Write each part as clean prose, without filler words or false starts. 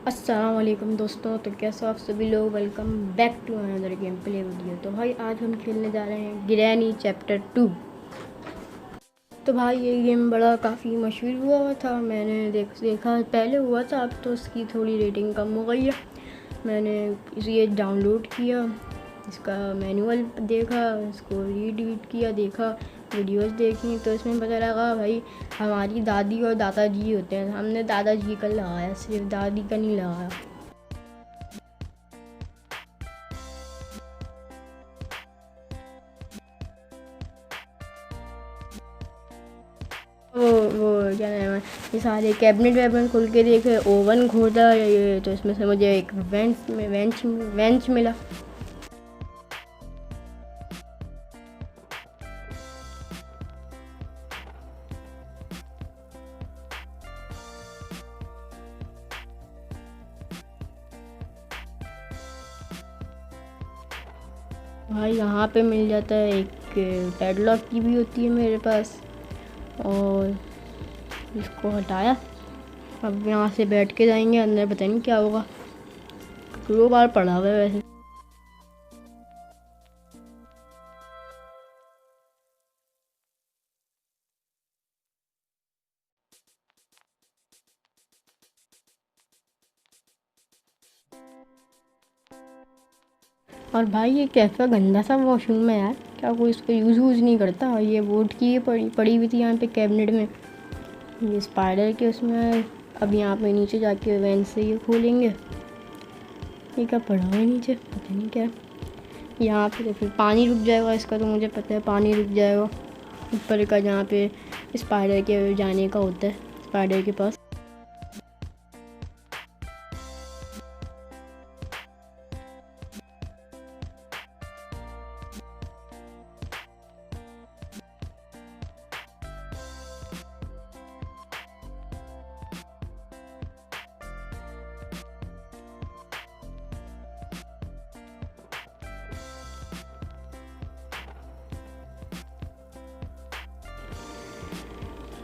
अस्सलाम वालेकुम दोस्तों। तो कैसे हो आप सभी लोग। Welcome back to another game play video. तो भाई आज हम खेलने जा रहे हैं ग्रैनी चैप्टर 2। तो भाई ये गेम बड़ा काफ़ी मशहूर हुआ था। मैंने देखा पहले हुआ था, अब तो उसकी थोड़ी रेटिंग कम हो गई है। मैंने ये डाउनलोड किया, इसका मैनुअल देखा, इसको रीड किया, देखा, वीडियोस देखी। तो इसमें पता लगा भाई हमारी दादी और दादाजी होते हैं। हमने दादाजी का लगाया, सिर्फ दादी का नहीं लगाया। वो क्या नाम है, ये सारे कैबिनेट वैबिनेट खोल के देखे, ओवन खोदा ये, तो इसमें से मुझे एक वेंच मिला। भाई यहाँ पे मिल जाता है एक पैडलॉक की भी होती है मेरे पास, और इसको हटाया। अब यहाँ से बैठ के जाएंगे अंदर, पता नहीं क्या होगा। 2 बार पढ़ा हुआ है वैसे। और भाई ये कैसा गंदा सा वॉशरूम है यार, क्या कोई इसको यूज़ नहीं करता। और ये वोट की पड़ी हुई थी यहाँ पे कैबिनेट में, ये स्पाइडर के उसमें। अब यहाँ पे नीचे जाके वैन से ये खोलेंगे। ये क्या पड़ा हुआ है नीचे, पता नहीं क्या। यहाँ पे तो फिर पानी रुक जाएगा इसका, तो मुझे पता है पानी रुक जाएगा ऊपर का, जहाँ पे स्पाइडर के जाने का होता है, स्पाइडर के पास।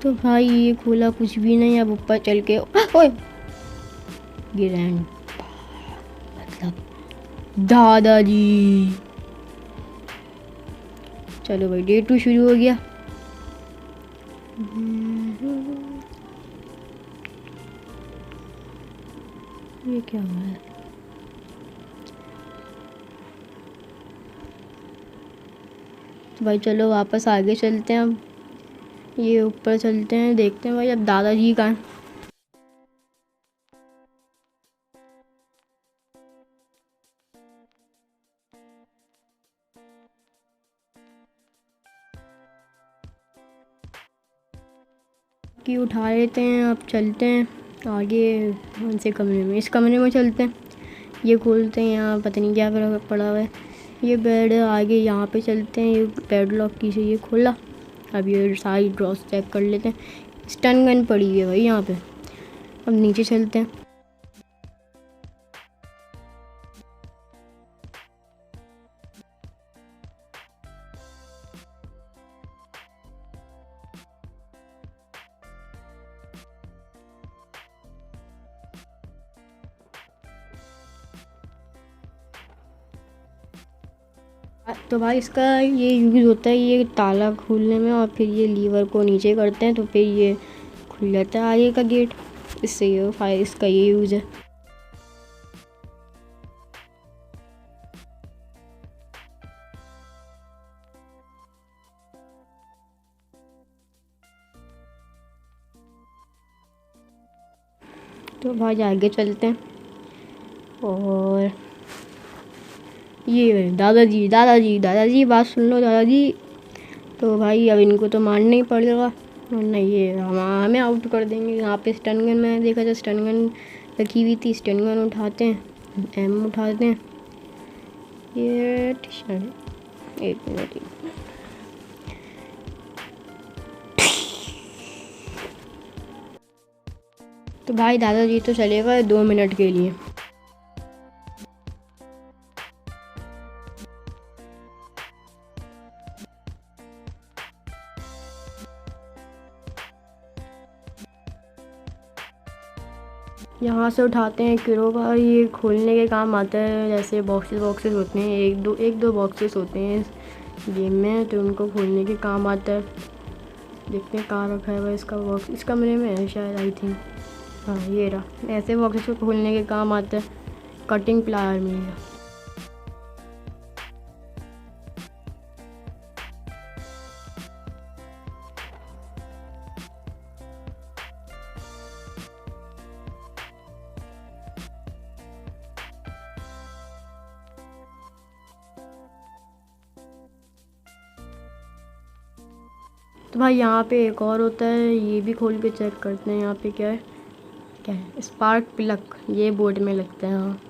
तो भाई ये खोला कुछ भी नहीं। अब ऊपर चल के ओए ग्रैंड मतलब दादाजी। चलो भाई डे 2 शुरू हो गया। ये क्या हुआ है। तो भाई चलो वापस आगे चलते हैं। अब ये ऊपर चलते हैं, देखते हैं भाई अब दादाजी कहाँ हैं। की उठा लेते हैं, अब चलते हैं आगे। कौन से कमरे में, इस कमरे में चलते हैं। ये खोलते हैं, यहाँ पता नहीं क्या पड़ा हुआ है। ये बेड है, आगे यहाँ पे चलते हैं। ये पैडलॉक की से ये खोला। अब ये सारी ड्रॉस चेक कर लेते हैं। स्टन गन पड़ी हुई है भाई यहाँ पे। अब नीचे चलते हैं। तो भाई इसका ये यूज़ होता है ये ताला खोलने में, और फिर ये लीवर को नीचे करते हैं तो फिर ये खुल जाता है आगे का गेट। इससे ये फायर, इसका ये यूज़ है। तो भाई आगे चलते हैं। और ये दादाजी दादाजी दादाजी, बात सुन लो दादाजी। तो भाई अब इनको तो मारना ही पड़ेगा, वरना ये हमें आउट कर देंगे। यहाँ पे स्टन गन मैंने देखा था, स्टन गन रखी हुई थी। स्टन गन उठाते हैं, एम उठाते हैं। ये एक मिनट। तो भाई दादाजी तो चले गए 2 मिनट के लिए। यहाँ से उठाते हैं क्रोबार। ये खोलने के काम आता है, जैसे बॉक्सेस होते हैं, एक दो बॉक्सेस होते हैं इस गेम में, तो उनको खोलने के काम आता है। देखते हैं कहाँ रखा है भाई इसका बॉक्स। इस कमरे में है शायद, आई थिंक। हाँ ये रहा। ऐसे बॉक्सेस को खोलने के काम आता है। कटिंग प्लायर मिलेगा। तो भाई यहाँ पे एक और होता है, ये भी खोल के चेक करते हैं। यहाँ पे क्या है, स्पार्क प्लग, ये बोर्ड में लगता है। हाँ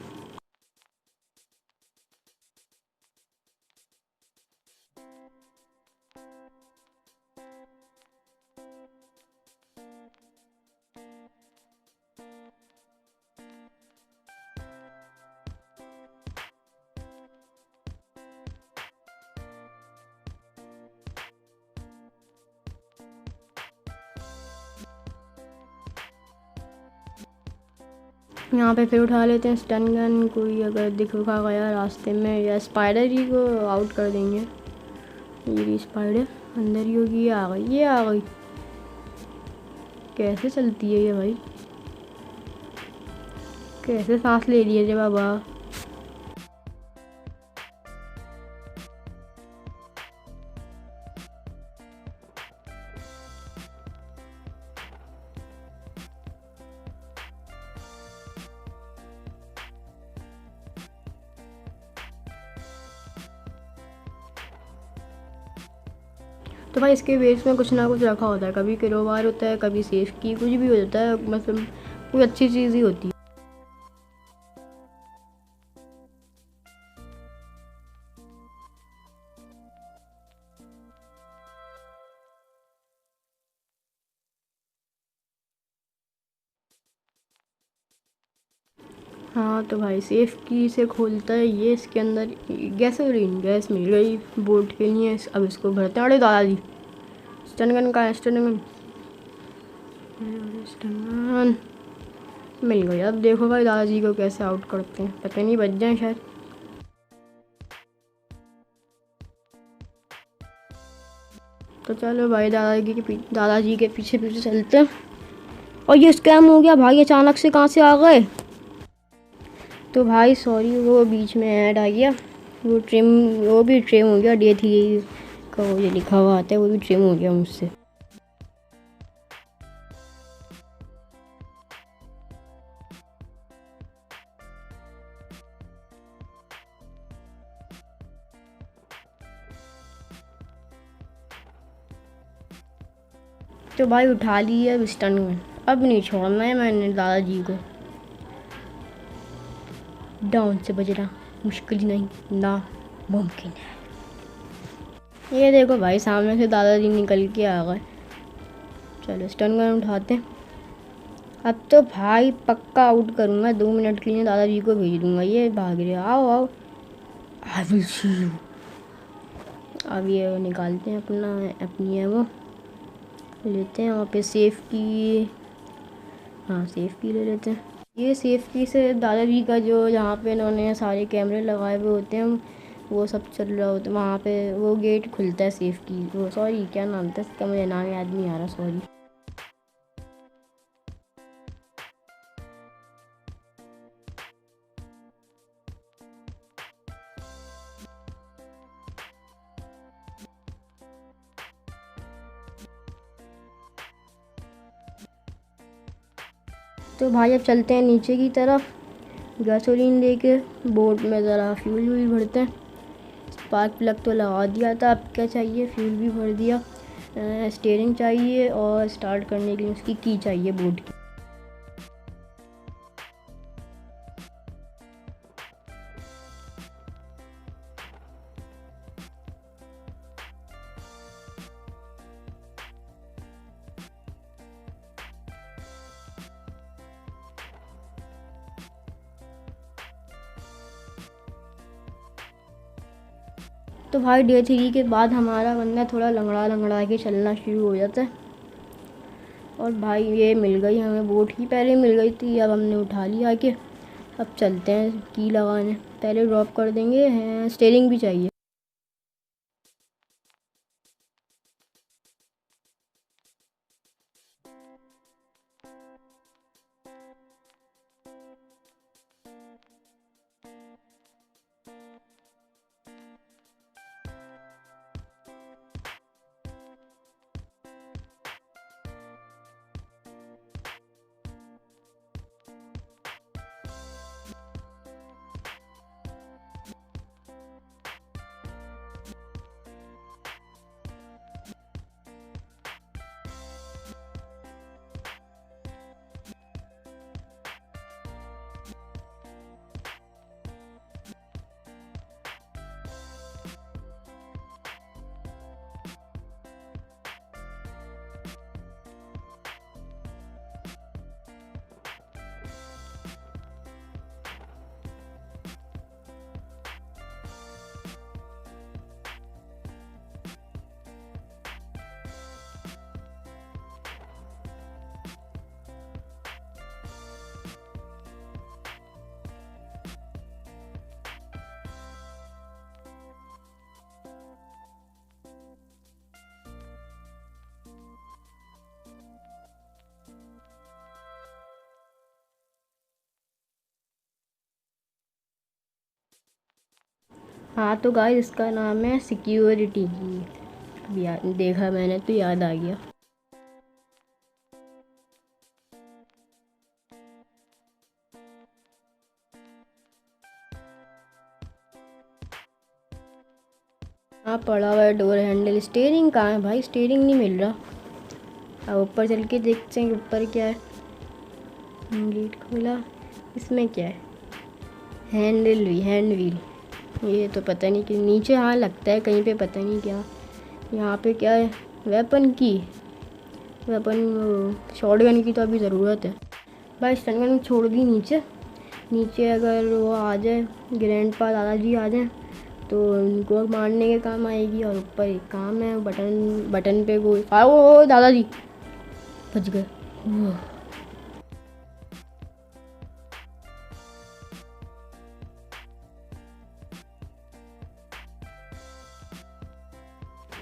यहाँ पे फिर उठा लेते हैं स्टन गन। कोई अगर दिखा गया रास्ते में, या स्पाइडर ही को आउट कर देंगे। ये रही स्पाइडर, अंदर ही होगी। ये आ गई, ये आ गई। कैसे चलती है ये भाई, कैसे सांस ले रही है रे बाबा। तो भाई इसके बेस में कुछ ना कुछ रखा होता है, कभी क्रोबार होता है, कभी सेफ की, कुछ भी हो जाता है, मतलब कोई अच्छी चीज़ ही होती है। हाँ तो भाई सेफ की से खोलता है ये। इसके अंदर गैस मिल गई बोट के लिए। अब इसको भरते हैं। अरे दादाजी, स्टन गन का है, स्टन गन मिल गई। अब देखो भाई दादाजी को कैसे आउट करते हैं, पता नहीं बच जाए शायद। तो चलो भाई दादाजी के पीछे पीछे चलते हैं। और ये स्कैम हो गया भाई, अचानक से कहाँ से आ गए। तो भाई सॉरी, वो बीच में ऐड आ गया। वो भी ट्रिम हो गया। डे 3 का वो जो लिखा हुआ आता है, वो भी ट्रिम हो गया मुझसे। तो भाई उठा ली है अब स्टन गन। अब नहीं छोड़ना है मैंने दादाजी को। डाउन से बजना मुश्किल नहीं, ना मुमकिन है। ये देखो भाई, सामने से दादाजी निकल के आ गए। चलो स्टन गन उठाते हैं। अब तो भाई पक्का आउट करूँगा। 2 मिनट के लिए दादाजी को भेज दूँगा। ये भाग रहे, आओ आओ, आई विल सी यू। अब ये निकालते हैं अपनी है वो लेते हैं। वहाँ पे सेफ की, हाँ सेफ की ले लेते हैं। ये सेफ की से दादाजी का जो जहाँ पे इन्होंने सारे कैमरे लगाए हुए होते हैं, वो सब चल रहा होता है। वहाँ पे वो गेट खुलता है सेफ की, वो सॉरी क्या नाम था इसका, मुझे नाम याद नहीं आ रहा, सॉरी। तो भाई अब चलते हैं नीचे की तरफ। गैसोलीन लेके बोट में ज़रा फ्यूल भरते हैं। स्पार्क प्लग तो लगा दिया था, अब क्या चाहिए, फ्यूल भी भर दिया। स्टीयरिंग चाहिए और स्टार्ट करने के लिए उसकी की चाहिए बोट की। तो भाई डे 3 के बाद हमारा बंदा थोड़ा लंगड़ा लंगड़ा के चलना शुरू हो जाता है। और भाई ये मिल गई हमें बोट ही, पहले मिल गई थी, अब हमने उठा लिया आके। अब चलते हैं की लगाने, पहले ड्रॉप कर देंगे। हैं स्टीयरिंग भी चाहिए। हाँ तो गाइस इसका नाम है सिक्योरिटी की। अभी देखा मैंने तो याद आ गया। हाँ पड़ा हुआ है डोर हैंडल। स्टीयरिंग कहाँ है भाई? स्टीयरिंग नहीं मिल रहा। अब ऊपर चल के देखते हैं कि ऊपर क्या है। गेट खोला, इसमें क्या है? हैंडल भी, हैंड व्हील। ये तो पता नहीं कि नीचे, हाँ लगता है कहीं पे, पता नहीं क्या। यहाँ पे क्या है? वेपन की, वेपन शॉटगन की तो अभी ज़रूरत है भाई। शॉटगन छोड़ दी नीचे। नीचे अगर वो आ जाए, ग्रैंडपा दादाजी आ जाए तो उनको मारने के काम आएगी। और ऊपर एक काम है, बटन, बटन पे वो आओ दादाजी बच गए।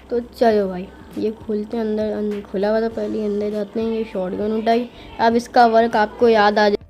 तो चलो भाई ये खोलते हैं। अंदर, अंदर खुला हुआ था पहले, अंदर जाते हैं। ये शॉटगन उठाई। अब इसका वर्क आपको याद आ जाए।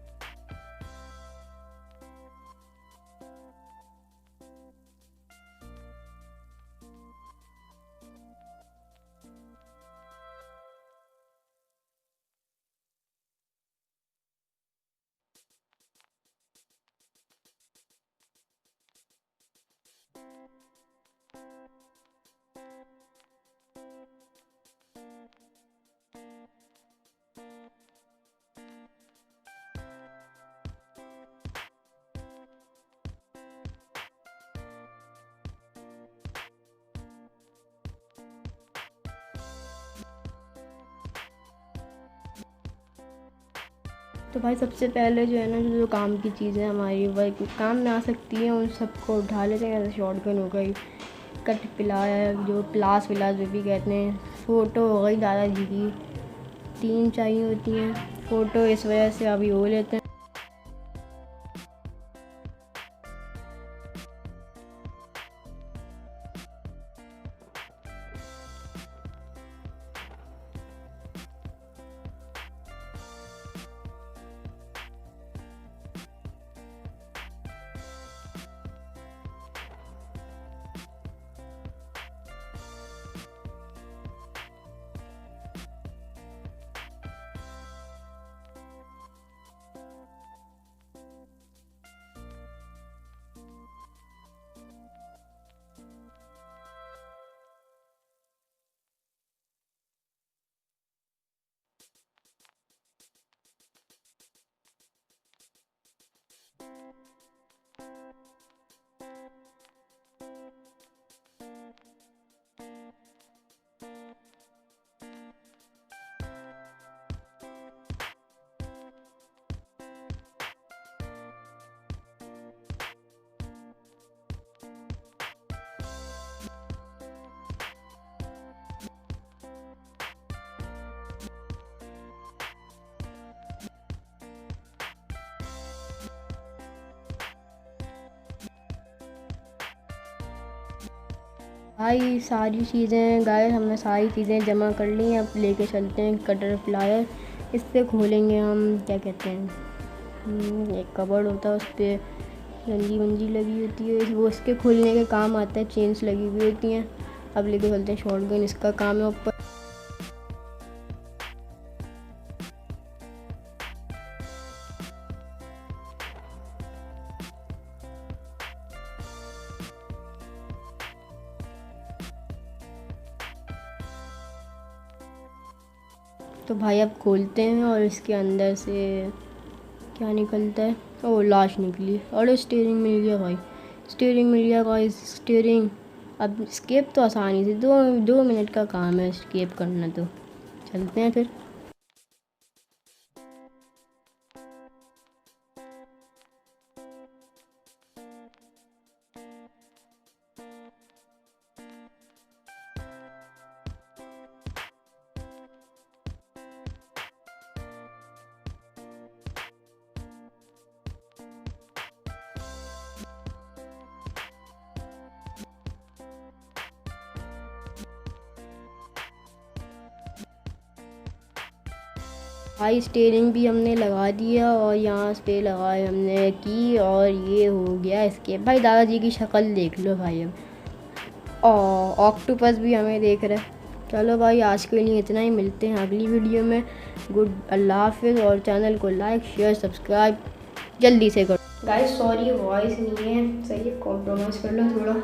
तो भाई सबसे पहले जो है ना, जो काम की चीज़ें हमारी वर्क काम में आ सकती हैं उन सबको उठा लेते हैं। जैसे शॉटगन हो गई, कट पिला, जो प्लास विलास जो भी कहते हैं। फ़ोटो हो गई दादाजी की, 3 चाहिए होती हैं फ़ोटो, इस वजह से अभी वो लेते हैं। भाई सारी चीज़ें गाइस हमने सारी चीज़ें जमा कर ली हैं। अब लेके चलते हैं कटर प्लायर। इससे खोलेंगे हम, क्या कहते हैं, एक कबर्ड होता है, उस पर रंजी वंजी लगी होती है, वो इसके खोलने के काम आता है। चेन्स लगी हुई होती हैं। अब लेके चलते हैं शॉटगन, इसका काम है ऊपर। तो भाई अब खोलते हैं और इसके अंदर से क्या निकलता है। ओ लाश निकली। और स्टीयरिंग मिल गया भाई, स्टीयरिंग मिल गया गाइस, स्टीयरिंग। अब स्केप तो आसानी से 2 मिनट का काम है स्केप करना। तो चलते हैं फिर। भाई स्टीयरिंग भी हमने लगा दिया और यहाँ पे लगाए हमने की, और ये हो गया इसके। भाई दादाजी की शक्ल देख लो भाई। अब ऑक्टोपस भी हमें देख रहा है। चलो भाई आज के लिए इतना ही, मिलते हैं अगली वीडियो में। गुड, अल्लाह हाफिज़। और चैनल को लाइक शेयर सब्सक्राइब जल्दी से करो गाइस। सॉरी वॉइस नहीं है सही है, कॉम्प्रोमाइज़ कर लो थोड़ा।